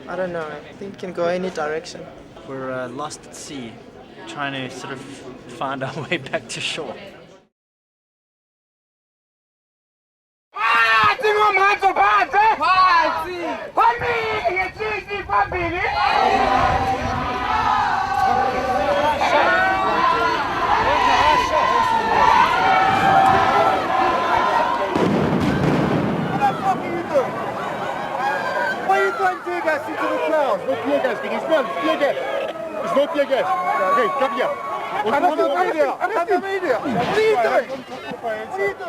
I don't know. I think it can go any direction. We're lost at sea, trying to sort of find our way back to shore. Why are you throwing tear gas into the crowd? No tear gas, it's not tear gas. It's not tear gas. Okay, come here.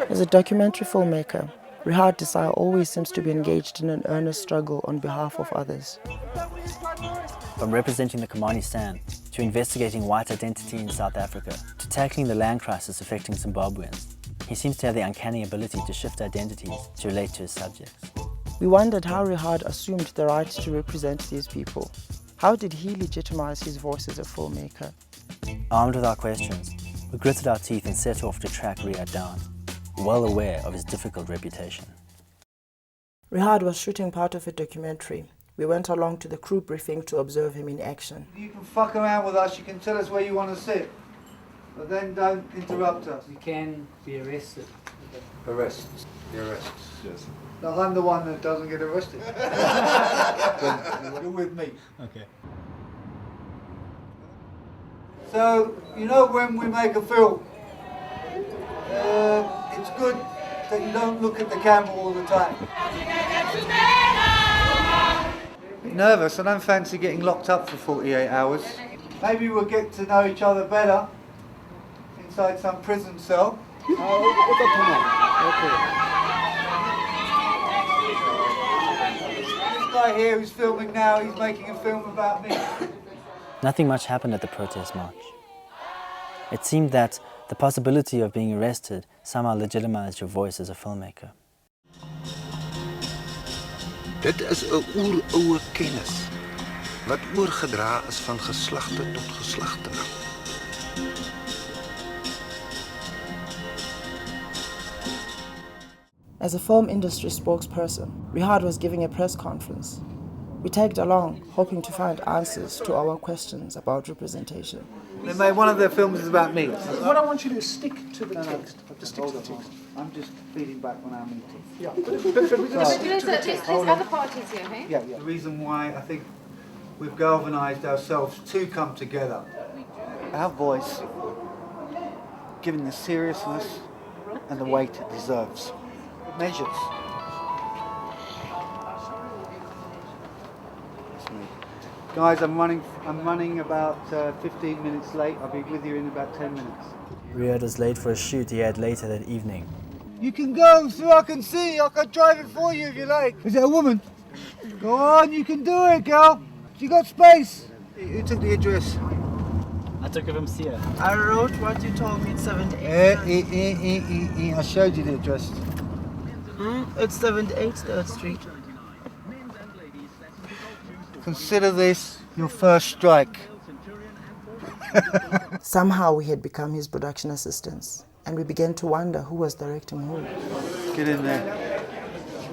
As a documentary filmmaker, Rehad Desai always seems to be engaged in an earnest struggle on behalf of others. From representing the Khomani Stan, to investigating white identity in South Africa, to tackling the land crisis affecting Zimbabweans, he seems to have the uncanny ability to shift identities to relate to his subjects. We wondered how Rehad assumed the right to represent these people. How did he legitimize his voice as a filmmaker? Armed with our questions, we gritted our teeth and set off to track Rehad down, well aware of his difficult reputation. Rehad was shooting part of a documentary. We went along to the crew briefing to observe him in action. You can fuck around with us, you can tell us where you want to sit, but then don't interrupt us. You can be arrested. Arrests. The arrests, yes. No, I'm the one that doesn't get arrested. You're with me. Okay. So, you know when we make a film, it's good that you don't look at the camera all the time. Nervous, I don't fancy getting locked up for 48 hours. Maybe we'll get to know each other better inside some prison cell. This guy here who's filming now, he's making a film about me. Nothing much happened at the protest march. It seemed that the possibility of being arrested somehow legitimized your voice as a filmmaker. Dit is 'n oeroue kennis wat oorgedra is van geslagte tot geslagte. As a film industry spokesperson, Rehad was giving a press conference. We tagged along, hoping to find answers to our questions about representation. They made one of their films is about me. What I want you to do is stick to the text. Just stick to the text. I'm just feeding back on our meeting. Yeah, but we're going to stick to the text. There's other parties here, hey? Yeah. The reason why I think we've galvanised ourselves to come together. Our voice, given the seriousness and the weight it deserves. It measures. That's me. Guys, I'm running about 15 minutes late. I'll be with you in about 10 minutes. Rehad was late for a shoot he had later that evening. You can go so I can see. I can drive it for you if you like. Is it a woman? Go on, you can do it, girl. You got space. Who took the address? I took it from Sia. I wrote what you told me, it's 78. I showed you the address. It's 78 3rd Street. Consider this your first strike. Somehow we had become his production assistants, and we began to wonder who was directing who. Get in there.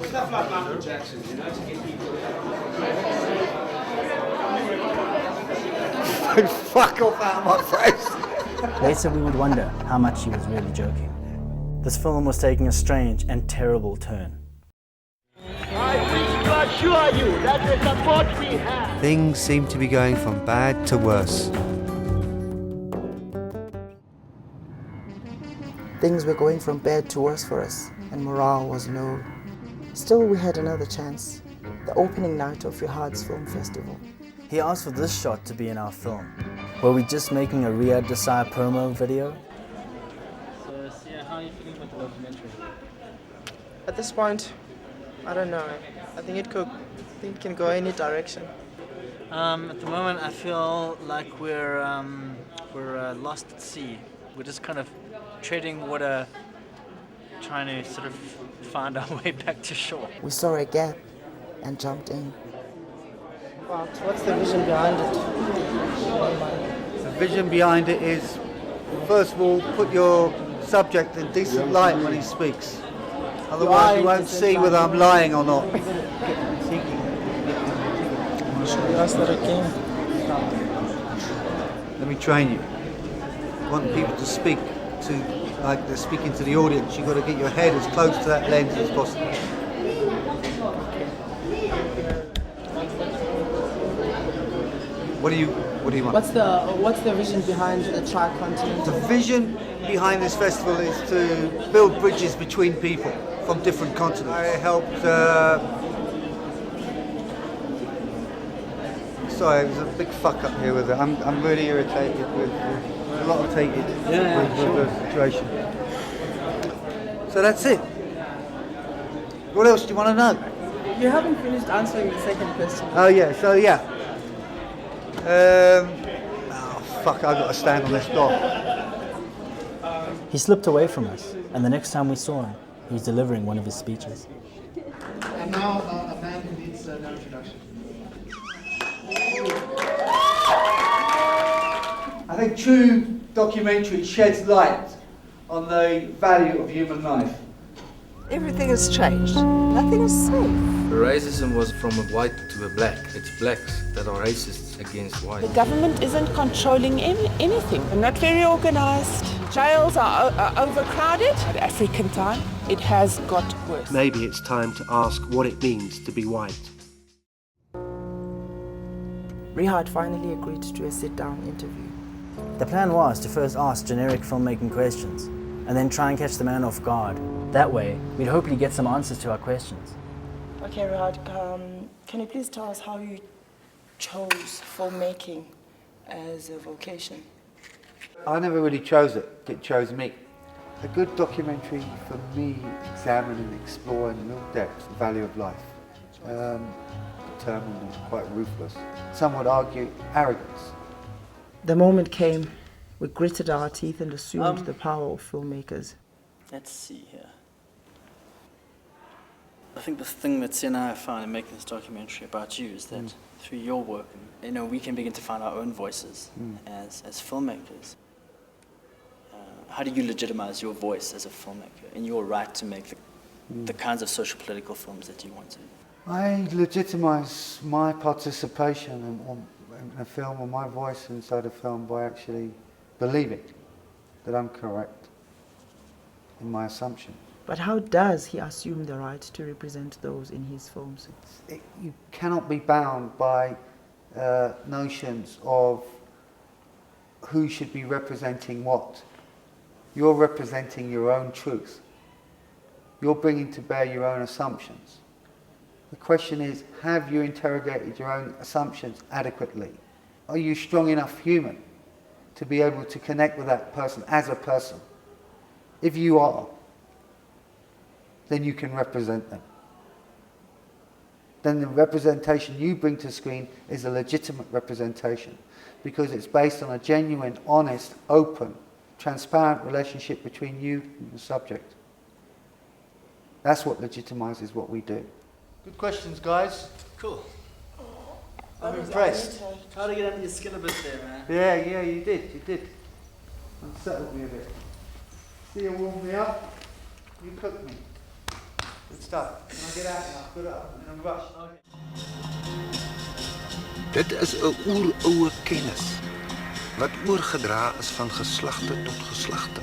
Stuff like Michael Jackson, you know, to get people. Fuck off out of my face. Later we would wonder how much he was really joking. This film was taking a strange and terrible turn. Things seem to be going from bad to worse. Things were going from bad to worse for us, and morale was low. Still, we had another chance, the opening night of Rehad's Film Festival. He asked for this shot to be in our film. Were we just making a Rehad Desai promo video? So, Sia, how are you feeling about the documentary? At this point, I don't know. I think it can go any direction. At the moment, I feel like we're lost at sea. We're just kind of treading water, trying to sort of find our way back to shore. We saw a gap and jumped in. What's the vision behind it? The vision behind it is, first of all, put your subject in decent light when he speaks. Otherwise you won't see whether I'm lying or not. Should we ask that again? Let me train you. I want people to speak to, like they're speaking to the audience. You've got to get your head as close to that lens as possible. What do you want? What's the vision behind the tri-continental? The vision behind this festival is to build bridges between people from different continents. I helped. Sorry, it was a big fuck up here with it. I'm really irritated with a lot of with the situation. So that's it. What else do you want to know? You haven't finished answering the second question. Oh yeah, so yeah. Oh fuck, I've got to stand on this door. He slipped away from us, and the next time we saw him, he was delivering one of his speeches. And now a man who needs no introduction. I think true documentary sheds light on the value of human life. Everything has changed. Nothing is safe. Racism was from a white to a black. It's blacks that are racist against white. The government isn't controlling anything. They're not very organized. Jails are overcrowded. At African time, it has got worse. Maybe it's time to ask what it means to be white. Rehad finally agreed to a sit-down interview. The plan was to first ask generic filmmaking questions, and then try and catch the man off guard. That way, we'd hopefully get some answers to our questions. Okay, Rehad, can you please tell us how you chose filmmaking as a vocation? I never really chose it. It chose me. A good documentary for me examine and explore in real depth the value of life. Determined and quite ruthless. Some would argue arrogance. The moment came. We gritted our teeth and assumed the power of filmmakers. Let's see here. I think the thing that Sia and I have found in making this documentary about you is that through your work, we can begin to find our own voices as filmmakers. How do you legitimize your voice as a filmmaker and your right to make the kinds of social political films that you want to? I legitimize my participation in a film or my voice inside a film by actually believing that I'm correct in my assumption. But how does he assume the right to represent those in his films? You cannot be bound by notions of who should be representing what. You're representing your own truth. You're bringing to bear your own assumptions. The question is, have you interrogated your own assumptions adequately? Are you strong enough human to be able to connect with that person as a person? If you are, then you can represent them. Then the representation you bring to screen is a legitimate representation because it's based on a genuine, honest, open, transparent relationship between you and the subject. That's what legitimizes what we do. Good questions, guys. Cool. I'm impressed. Try to get under your skin a bit there, man. Yeah, you did. Unsettled me a bit. See you warm me up. You cook me. Good stuff. When I get out now, put it up in a rush. Dit is 'n oeroue kennis wat oorgedra is van geslagte tot geslagte.